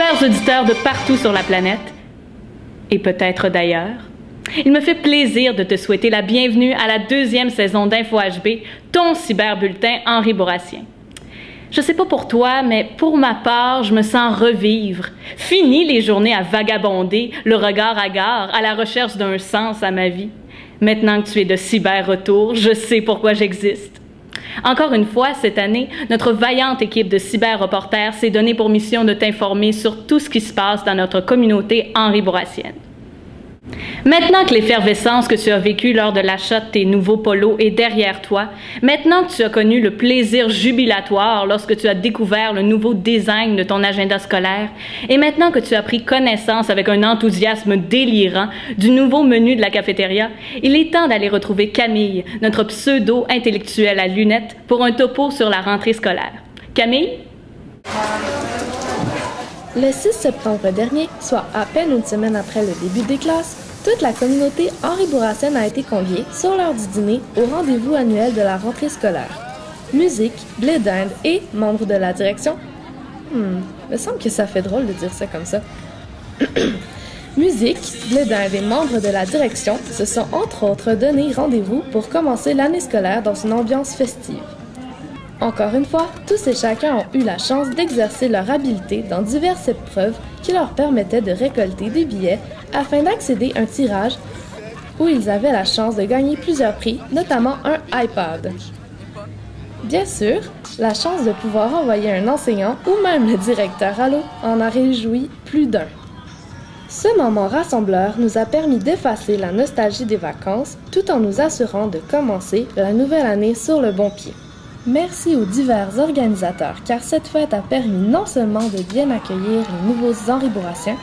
cyberauditeurs de partout sur la planète, et peut-être d'ailleurs, il me fait plaisir de te souhaiter la bienvenue à la 2e saison d'InfoHB, ton cyberbulletin Henri Bourrassien. Je sais pas pour toi, mais pour ma part, je me sens revivre. Fini les journées à vagabonder, le regard hagard, à la recherche d'un sens à ma vie. Maintenant que tu es de cyber-retour, je sais pourquoi j'existe. Encore une fois, cette année, notre vaillante équipe de cyber-reporters s'est donnée pour mission de t'informer sur tout ce qui se passe dans notre communauté Henri Bourrassienne. Maintenant que l'effervescence que tu as vécue lors de l'achat de tes nouveaux polos est derrière toi, maintenant que tu as connu le plaisir jubilatoire lorsque tu as découvert le nouveau design de ton agenda scolaire, et maintenant que tu as pris connaissance avec un enthousiasme délirant du nouveau menu de la cafétéria, il est temps d'aller retrouver Camille, notre pseudo-intellectuelle à lunettes, pour un topo sur la rentrée scolaire. Camille? Le 6 septembre dernier, soit à peine une semaine après le début des classes, toute la communauté Henri Bourrassienne a été conviée sur l'heure du dîner au rendez-vous annuel de la rentrée scolaire. Musique, blé d'Inde et membres de la direction. Me semble que ça fait drôle de dire ça comme ça. Musique, blé d'Inde et membres de la direction se sont entre autres donné rendez-vous pour commencer l'année scolaire dans une ambiance festive. Encore une fois, tous et chacun ont eu la chance d'exercer leur habileté dans diverses épreuves qui leur permettaient de récolter des billets afin d'accéder à un tirage où ils avaient la chance de gagner plusieurs prix, notamment un iPad. Bien sûr, la chance de pouvoir envoyer un enseignant ou même le directeur à l'eau en a réjoui plus d'un. Ce moment rassembleur nous a permis d'effacer la nostalgie des vacances tout en nous assurant de commencer la nouvelle année sur le bon pied. Merci aux divers organisateurs, car cette fête a permis non seulement de bien accueillir les nouveaux Henri Bourrassiens,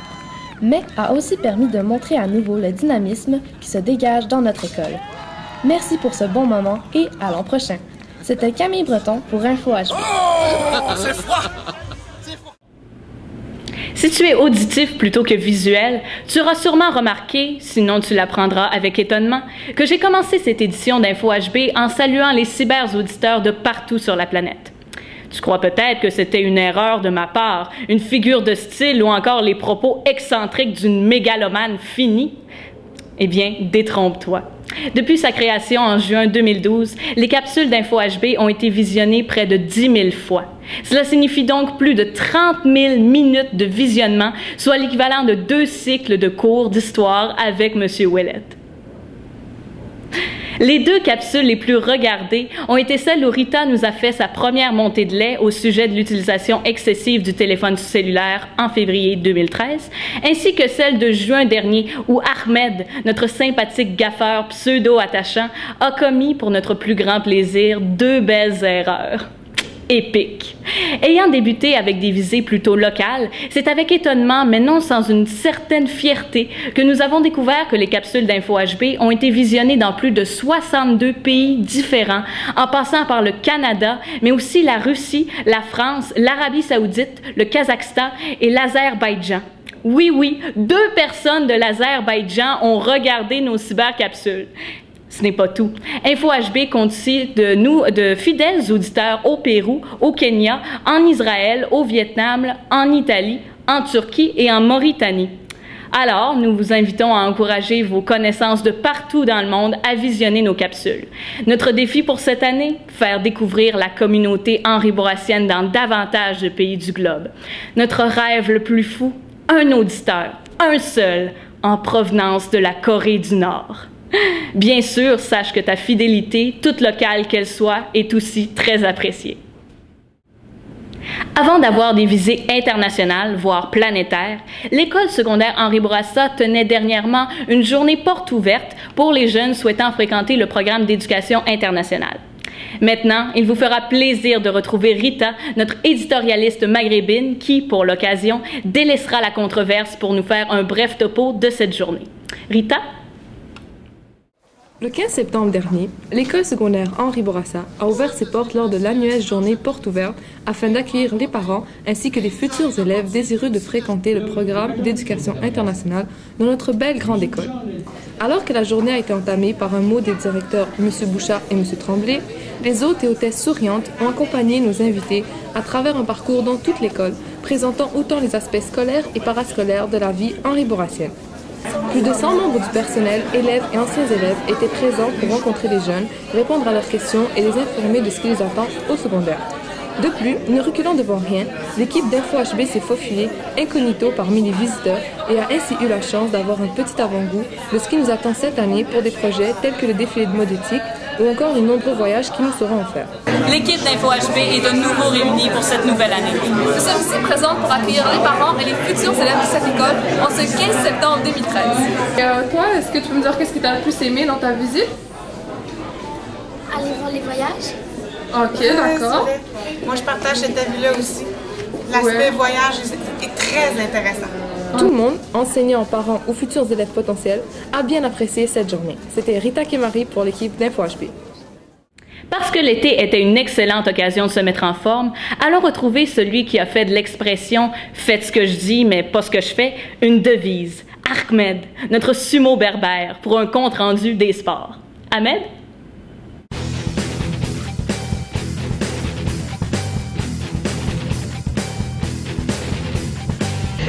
mais a aussi permis de montrer à nouveau le dynamisme qui se dégage dans notre école. Merci pour ce bon moment et à l'an prochain. C'était Camille Breton pour InfoHB. Oh, c'est froid! Si tu es auditif plutôt que visuel, tu auras sûrement remarqué, sinon tu l'apprendras avec étonnement, que j'ai commencé cette édition d'InfoHB en saluant les cyberauditeurs de partout sur la planète. Tu crois peut-être que c'était une erreur de ma part, une figure de style ou encore les propos excentriques d'une mégalomane finie? Eh bien, détrompe-toi. Depuis sa création en juin 2012, les capsules d'InfoHB ont été visionnées près de 10 000 fois. Cela signifie donc plus de 30 000 minutes de visionnement, soit l'équivalent de 2 cycles de cours d'histoire avec M. Ouellette. Les 2 capsules les plus regardées ont été celles où Rita nous a fait sa première montée de lait au sujet de l'utilisation excessive du téléphone cellulaire en février 2013, ainsi que celle de juin dernier où Ahmed, notre sympathique gaffeur pseudo-attachant, a commis pour notre plus grand plaisir 2 belles erreurs. Épique. Ayant débuté avec des visées plutôt locales, c'est avec étonnement, mais non sans une certaine fierté, que nous avons découvert que les capsules d'InfoHB ont été visionnées dans plus de 62 pays différents, en passant par le Canada, mais aussi la Russie, la France, l'Arabie Saoudite, le Kazakhstan et l'Azerbaïdjan. Oui, 2 personnes de l'Azerbaïdjan ont regardé nos cybercapsules. Ce n'est pas tout. InfoHB compte aussi de fidèles auditeurs au Pérou, au Kenya, en Israël, au Vietnam, en Italie, en Turquie et en Mauritanie. Alors, nous vous invitons à encourager vos connaissances de partout dans le monde à visionner nos capsules. Notre défi pour cette année, faire découvrir la communauté Henri Bourrassienne dans davantage de pays du globe. Notre rêve le plus fou, un auditeur, un seul, en provenance de la Corée du Nord. Bien sûr, sache que ta fidélité, toute locale qu'elle soit, est aussi très appréciée. Avant d'avoir des visées internationales, voire planétaires, l'école secondaire Henri Bourassa tenait dernièrement une journée porte ouverte pour les jeunes souhaitant fréquenter le programme d'éducation internationale. Maintenant, il vous fera plaisir de retrouver Rita, notre éditorialiste maghrébine qui, pour l'occasion, délaissera la controverse pour nous faire un bref topo de cette journée. Rita? Le 15 septembre dernier, l'école secondaire Henri Bourassa a ouvert ses portes lors de l'annuelle journée porte ouverte afin d'accueillir les parents ainsi que les futurs élèves désireux de fréquenter le programme d'éducation internationale dans notre belle grande école. Alors que la journée a été entamée par un mot des directeurs M. Bouchard et M. Tremblay, les hôtes et hôtesses souriantes ont accompagné nos invités à travers un parcours dans toute l'école présentant autant les aspects scolaires et parascolaires de la vie henri-bourrassienne. Plus de 100 membres du personnel, élèves et anciens élèves étaient présents pour rencontrer les jeunes, répondre à leurs questions et les informer de ce qui les attend au secondaire. De plus, ne reculant devant rien, l'équipe d'InfoHB s'est faufilée incognito parmi les visiteurs et a ainsi eu la chance d'avoir un petit avant-goût de ce qui nous attend cette année pour des projets tels que le défilé de mode éthique ou encore les nombreux voyages qui nous seront offerts. L'équipe d'InfoHB est de nouveau réunie pour cette nouvelle année. Nous sommes ici présentes pour accueillir les parents et les futurs élèves de cette école en ce 15 septembre 2013. Toi, est-ce que tu peux me dire qu'est-ce que tu as le plus aimé dans ta visite? Aller voir les voyages. Ok, d'accord. Moi, je partage cet avis-là aussi. L'aspect voyage est très intéressant. Tout le monde, enseignants, parents ou futurs élèves potentiels, a bien apprécié cette journée. C'était Rita Kemari pour l'équipe d'InfoHB. Parce que l'été était une excellente occasion de se mettre en forme, allons retrouver celui qui a fait de l'expression « faites ce que je dis, mais pas ce que je fais » une devise. Ahmed, notre sumo berbère, pour un compte-rendu des sports. Ahmed?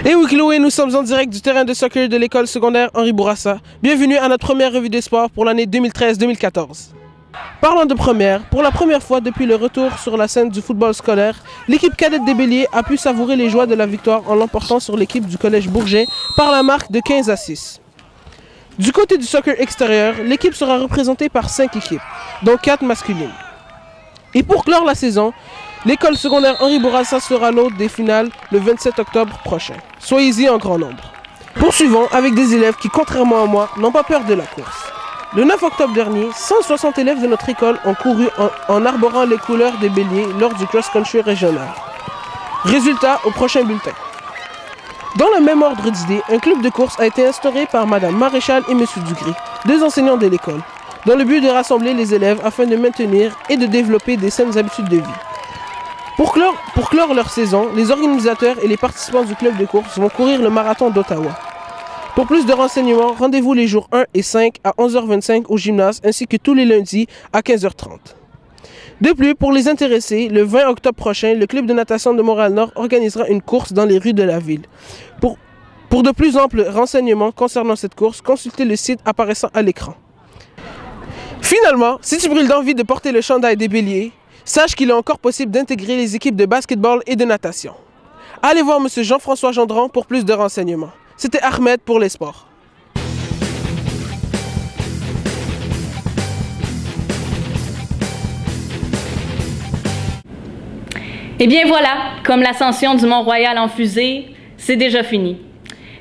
Et oui Chloé, nous sommes en direct du terrain de soccer de l'école secondaire Henri Bourassa. Bienvenue à notre première revue des sports pour l'année 2013-2014. Parlant de première, pour la première fois depuis le retour sur la scène du football scolaire, l'équipe cadette des Béliers a pu savourer les joies de la victoire en l'emportant sur l'équipe du collège Bourget par la marque de 15-6. Du côté du soccer extérieur, l'équipe sera représentée par 5 équipes, dont 4 masculines. Et pour clore la saison, l'école secondaire Henri Bourassa sera l'hôte des finales le 27 octobre prochain. Soyez-y en grand nombre. Poursuivons avec des élèves qui, contrairement à moi, n'ont pas peur de la course. Le 9 octobre dernier, 160 élèves de notre école ont couru en arborant les couleurs des Béliers lors du cross-country régional. Résultat au prochain bulletin. Dans le même ordre d'idées, un club de course a été instauré par Madame Maréchal et Monsieur Dugré, deux enseignants de l'école, dans le but de rassembler les élèves afin de maintenir et de développer des saines habitudes de vie. Pour clore leur saison, les organisateurs et les participants du club de course vont courir le marathon d'Ottawa. Pour plus de renseignements, rendez-vous les jours 1 et 5 à 11h25 au gymnase ainsi que tous les lundis à 15h30. De plus, pour les intéressés, le 20 octobre prochain, le club de natation de Montréal-Nord organisera une course dans les rues de la ville. Pour de plus amples renseignements concernant cette course, consultez le site apparaissant à l'écran. Finalement, si tu brûles d'envie de porter le chandail des Béliers, sache qu'il est encore possible d'intégrer les équipes de basketball et de natation. Allez voir M. Jean-François Gendron pour plus de renseignements. C'était Ahmed pour les sports. Eh bien voilà, comme l'ascension du Mont-Royal en fusée, c'est déjà fini.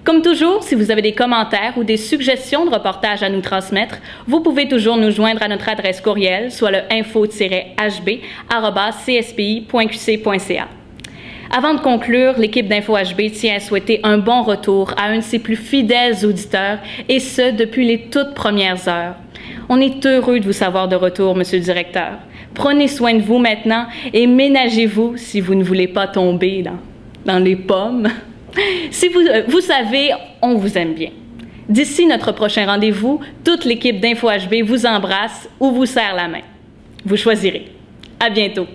Comme toujours, si vous avez des commentaires ou des suggestions de reportages à nous transmettre, vous pouvez toujours nous joindre à notre adresse courriel, soit le info-hb@cspi.qc.ca. Avant de conclure, l'équipe d'InfoHB tient à souhaiter un bon retour à un de ses plus fidèles auditeurs, et ce, depuis les toutes premières heures. On est heureux de vous savoir de retour, Monsieur le Directeur. Prenez soin de vous maintenant et ménagez-vous si vous ne voulez pas tomber dans les pommes. Si vous savez, on vous aime bien. D'ici notre prochain rendez-vous, toute l'équipe d'InfoHB vous embrasse ou vous serre la main. Vous choisirez. À bientôt.